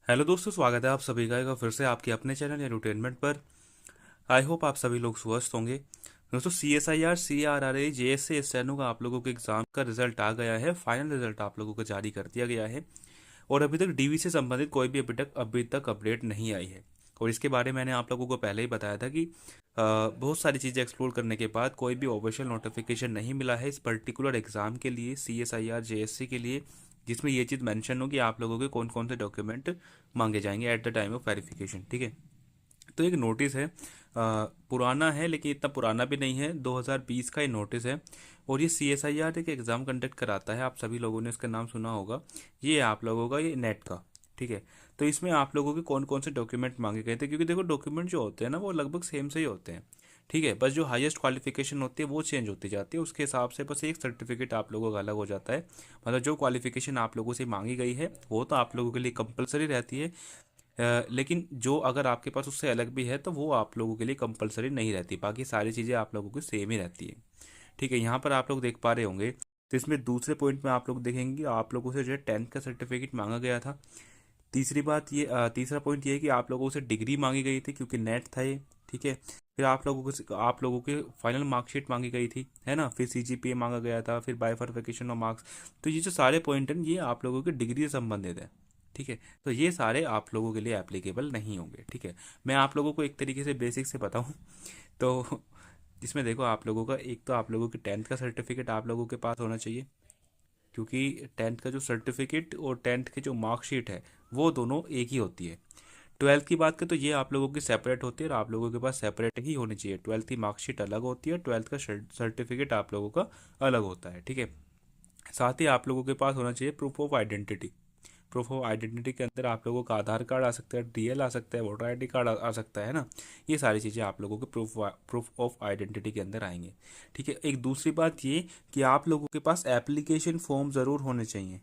Hello दोस्तों, स्वागत है आप सभी का एक बार फिर से आपके अपने चैनल एंटरटेनमेंट पर। आई होप आप सभी लोग स्वस्थ होंगे। दोस्तों, CSIR CRRA JSA स्टेनो का आप लोगों के एग्जाम का रिजल्ट आ गया है। फाइनल रिजल्ट आप लोगों को जारी कर दिया गया है और अभी तक डीवी से संबंधित कोई भी अभी तक अपडेट नहीं आई है। और इसके बारे में मैंने आप लोगों को पहले ही बताया था कि बहुत सारी चीज़ें एक्सप्लोर करने के बाद कोई भी ऑफिशियल नोटिफिकेशन नहीं मिला है इस पर्टिकुलर एग्जाम के लिए, CSIR JSC के लिए, जिसमें ये चीज़ मेंशन हो कि आप लोगों के कौन कौन से डॉक्यूमेंट मांगे जाएंगे eight the time of verification. ठीक है, तो एक नोटिस है, पुराना है लेकिन इतना पुराना भी नहीं है, 2020 का ये नोटिस है। और ये CSIR एक एग्ज़ाम कंडक्ट कराता है, आप सभी लोगों ने इसका नाम सुना होगा। ये आप लोगों का ये नेट का। ठीक है, तो इसमें आप लोगों के कौन कौन से डॉक्यूमेंट मांगे गए थे, क्योंकि देखो डॉक्यूमेंट जो होते हैं ना वो लगभग सेम से ही होते हैं। ठीक है, बस जो हाईएस्ट क्वालिफिकेशन होती है वो चेंज होती जाती है, उसके हिसाब से बस एक सर्टिफिकेट आप लोगों का अलग हो जाता है। मतलब जो क्वालिफिकेशन आप लोगों से मांगी गई है वो तो आप लोगों के लिए कंपलसरी रहती है। लेकिन जो अगर आपके पास उससे अलग भी है तो वो आप लोगों के लिए कंपलसरी नहीं रहती, बाकी सारी चीज़ें आप लोगों की सेम ही रहती है। ठीक है, यहाँ पर आप लोग देख पा रहे होंगे, तो इसमें दूसरे पॉइंट में आप लोग देखेंगे कि आप लोगों से जो है 10th का सर्टिफिकेट मांगा गया था। तीसरा पॉइंट ये है कि आप लोगों से डिग्री मांगी गई थी क्योंकि नेट था ये। ठीक है, फिर आप लोगों के फाइनल मार्कशीट मांगी गई थी, है ना, फिर CGPA मांगा गया था, फिर बाइफरफिकेशन ऑफ मार्क्स। तो ये जो सारे पॉइंट हैं ये आप लोगों की डिग्री से संबंधित है। ठीक है, तो ये सारे आप लोगों के लिए एप्लीकेबल नहीं होंगे। ठीक है, मैं आप लोगों को एक तरीके से बेसिक से बताऊं तो इसमें देखो, आप लोगों का एक तो आप लोगों की 10th का सर्टिफिकेट आप लोगों के पास होना चाहिए, क्योंकि 10th का जो सर्टिफिकेट और 10th की जो मार्कशीट है वो दोनों एक ही होती है। 12th की बात करें तो ये आप लोगों की सेपरेट होती है और आप लोगों के पास सेपरेट ही होनी चाहिए। 12th की मार्कशीट अलग होती है, 12th का सर्टिफिकेट आप लोगों का अलग होता है। ठीक है, साथ ही आप लोगों के पास होना चाहिए proof of identity. Proof of identity के अंदर आप लोगों का आधार कार्ड आ सकता है, DL आ सकता है, वोटर ID कार्ड आ सकता है ना। ये सारी चीज़ें आप लोगों के प्रूफ ऑफ आइडेंटिटी के अंदर आएंगे। ठीक है, एक दूसरी बात ये कि आप लोगों के पास एप्लीकेशन फॉर्म ज़रूर होने चाहिए।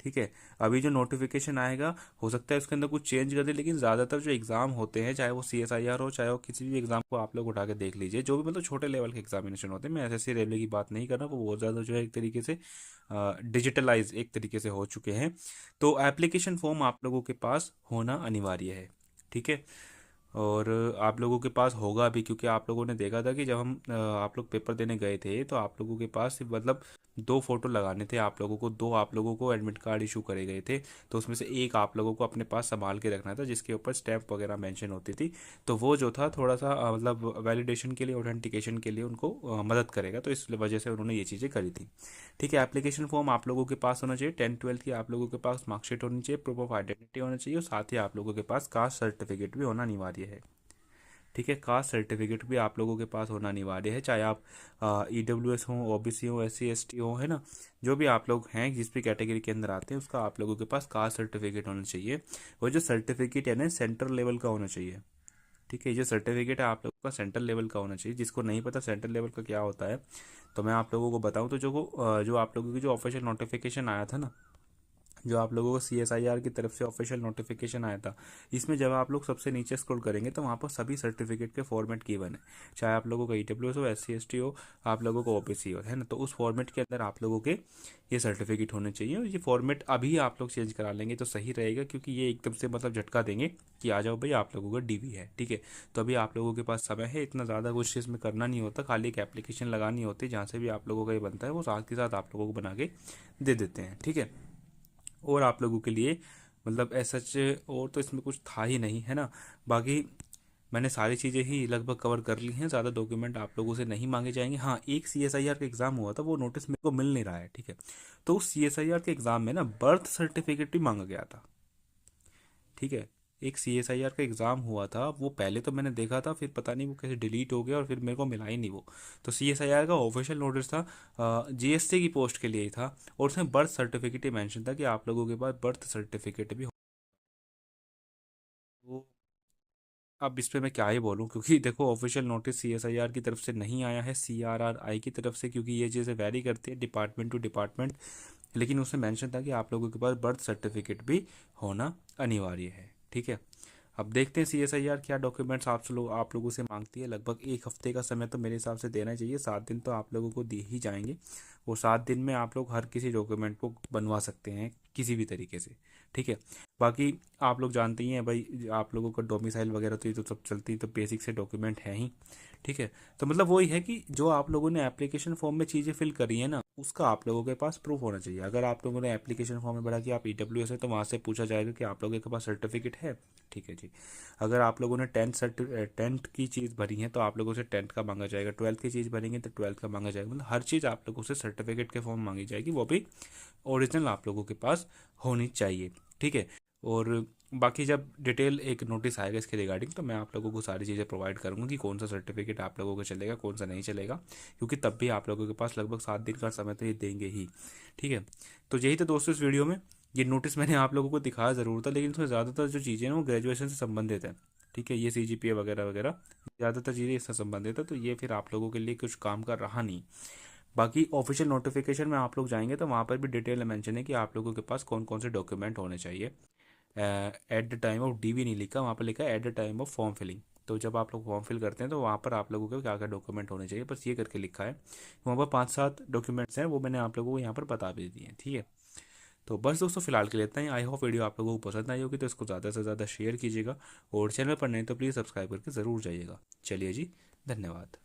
ठीक है, अभी जो नोटिफिकेशन आएगा हो सकता है उसके अंदर कुछ चेंज कर दे, लेकिन ज़्यादातर जो एग्ज़ाम होते हैं, चाहे वो CSIR हो चाहे वो किसी भी एग्ज़ाम को आप लोग उठा के देख लीजिए, जो भी मतलब छोटे लेवल के एग्जामिनेशन होते हैं, मैं SSC रेलवे की बात नहीं कर रहा, वो बहुत ज़्यादा जो है एक तरीके से डिजिटलाइज एक तरीके से हो चुके हैं। तो एप्लीकेशन फॉर्म आप लोगों के पास होना अनिवार्य है। ठीक है, और आप लोगों के पास होगा भी, क्योंकि आप लोगों ने देखा था कि जब आप लोग पेपर देने गए थे तो आप लोगों के पास सिर्फ मतलब दो फोटो लगाने थे, आप लोगों को दो, आप लोगों को एडमिट कार्ड इशू करे गए थे। तो उसमें से एक आप लोगों को अपने पास संभाल के रखना था जिसके ऊपर स्टैम्प वगैरह मेंशन होती थी। तो वो जो था थोड़ा सा मतलब वैलिडेशन के लिए, ऑथेंटिकेशन के लिए उनको मदद करेगा, तो इस वजह से उन्होंने ये चीज़ें करी थी। ठीक है, एप्लीकेशन फॉर्म आप लोगों के पास होना चाहिए, 10th 12th की आप लोगों के पास मार्कशीट होनी चाहिए, प्रूफ ऑफ आइडेंटिटी होना चाहिए, और साथ ही आप लोगों के पास कास्ट सर्टिफिकेट भी होना अनिवार्य है। ठीक है, कास्ट सर्टिफिकेट भी आप लोगों के पास होना अनिवार्य है, चाहे आप EWS हो, OBC हो, SC ST हो, है ना, जो भी आप लोग हैं जिस भी कैटेगरी के अंदर आते हैं उसका आप लोगों के पास कास्ट सर्टिफिकेट होना चाहिए। और जो सर्टिफिकेट है ना सेंट्रल लेवल का होना चाहिए। ठीक है, ये जो सर्टिफिकेट है आप लोगों का सेंट्रल लेवल का होना चाहिए। जिसको नहीं पता सेंट्रल लेवल का क्या होता है तो मैं आप लोगों को बताऊं, तो जो आप लोगों की जो ऑफिशियल नोटिफिकेशन आया था ना, जो आप लोगों को CSIR की तरफ से ऑफिशियल नोटिफिकेशन आया था, इसमें जब आप लोग सबसे नीचे स्क्रॉल करेंगे तो वहाँ पर सभी सर्टिफिकेट के फॉर्मेट गिवन है, चाहे आप लोगों का EWS हो, SC ST हो, आप लोगों को OBC हो, है ना, तो उस फॉर्मेट के अंदर आप लोगों के ये सर्टिफिकेट होने चाहिए। और ये फॉर्मेट अभी आप लोग चेंज करा लेंगे तो सही रहेगा, क्योंकि ये एकदम से मतलब झटका देंगे कि आ जाओ भाई आप लोगों का DV है। ठीक है, तो अभी आप लोगों के पास समय है, इतना ज़्यादा कुछ इसमें करना नहीं होता, खाली एक एप्लीकेशन लगानी होती है, जहाँ से भी आप लोगों का ये बनता है वो साथ के साथ आप लोगों को बना के दे देते हैं। ठीक है, और आप लोगों के लिए मतलब ऐसा और तो इसमें कुछ था ही नहीं, है ना। बाकी मैंने सारी चीज़ें ही लगभग कवर कर ली हैं, ज़्यादा डॉक्यूमेंट आप लोगों से नहीं मांगे जाएंगे। हाँ, एक CSIR का एग्ज़ाम हुआ था, वो नोटिस मेरे को मिल नहीं रहा है। ठीक है, तो उस CSIR के एग्ज़ाम में ना बर्थ सर्टिफिकेट भी मांगा गया था। ठीक है, एक CSIR का एग्ज़ाम हुआ था, वो पहले तो मैंने देखा था, फिर पता नहीं वो कैसे डिलीट हो गया और फिर मेरे को मिला ही नहीं वो। तो CSIR का ऑफिशियल नोटिस था, GST की पोस्ट के लिए ही था, और उसमें बर्थ सर्टिफिकेट ही मेंशन था कि आप लोगों के पास बर्थ सर्टिफिकेट भी हो। अब इस पे मैं क्या ही बोलूँ, क्योंकि देखो ऑफिशियल नोटिस CSIR की तरफ से नहीं आया है, CRRI की तरफ से, क्योंकि ये चीज़ें वेरी करती है डिपार्टमेंट टू डिपार्टमेंट। लेकिन उसमें मेंशन था कि आप लोगों के पास बर्थ सर्टिफिकेट भी होना अनिवार्य है। ठीक है, अब देखते हैं CSIR क्या डॉक्यूमेंट्स आप लोगों से मांगती है। लगभग एक हफ्ते का समय तो मेरे हिसाब से देना चाहिए, 7 दिन तो आप लोगों को दिए ही जाएंगे। वो 7 दिन में आप लोग हर किसी डॉक्यूमेंट को बनवा सकते हैं किसी भी तरीके से। ठीक है। बाकी आप लोग जानते ही हैं भाई, आप लोगों का डोमिसाइल वगैरह तो ये तो सब चलती तो बेसिक से डॉक्यूमेंट है ही। ठीक है। तो मतलब वही है कि जो आप लोगों ने एप्लीकेशन फॉर्म में चीज़ें फिल करी है ना, उसका आप लोगों के पास प्रूफ होना चाहिए। अगर आप लोगों ने एप्लीकेशन फॉर्म में भरा कि आप ईडब्ल्यूएस है, तो वहाँ से पूछा जाएगा कि आप लोगों के पास सर्टिफिकेट है। ठीक है जी। अगर आप लोगों ने टेंथ की चीज़ भरी है तो आप लोगों से टेंथ का मांगा जाएगा, 12th की चीज़ भरेंगे तो 12th का मांगा जाएगा। मतलब हर चीज़ आप लोगों से सर्टिफिकेट के फॉर्म मांगी जाएगी, वो भी ओरिजिनल आप लोगों के पास होनी चाहिए। ठीक है। और बाकी जब डिटेल एक नोटिस आएगा इसके रिगार्डिंग, तो मैं आप लोगों को सारी चीज़ें प्रोवाइड करूंगा कि कौन सा सर्टिफिकेट आप लोगों को चलेगा, कौन सा नहीं चलेगा, क्योंकि तब भी आप लोगों के पास लगभग 7 दिन का समय तो ये देंगे ही। ठीक है। तो यही था दोस्तों इस वीडियो में। ये नोटिस मैंने आप लोगों को दिखाया ज़रूर था, लेकिन इसमें ज़्यादातर जो चीज़ें हैं वो ग्रेजुएशन से संबंधित है। ठीक है। ये CGPA वगैरह वगैरह ज़्यादातर चीज़ें इससे संबंधित है, तो ये फिर आप लोगों के लिए कुछ काम का रहा नहीं। बाकी ऑफिशियल नोटिफिकेशन में आप लोग जाएंगे तो वहाँ पर भी डिटेल मेंशन है कि आप लोगों के पास कौन कौन से डॉक्यूमेंट होने चाहिए। At the time of DV नहीं लिखा, वहाँ पर लिखा है at the time of form filling. तो जब आप लोग फॉर्म फिल करते हैं तो वहाँ पर आप लोगों के क्या क्या डॉक्यूमेंट होने चाहिए, बस ये करके लिखा है। वहाँ पर 5-7 डॉक्यूमेंट्स हैं, वो मैंने आप लोगों को यहाँ पर बता भी दिए हैं। ठीक है। तो बस दोस्तों फिलहाल के लिए इतना ही। आई होप वीडियो आप लोगों को पसंद आई होगी, तो इसको ज़्यादा से ज़्यादा शेयर कीजिएगा, और चैनल पर नहीं तो प्लीज़ सब्सक्राइब करके ज़रूर जाइएगा। चलिए जी, धन्यवाद।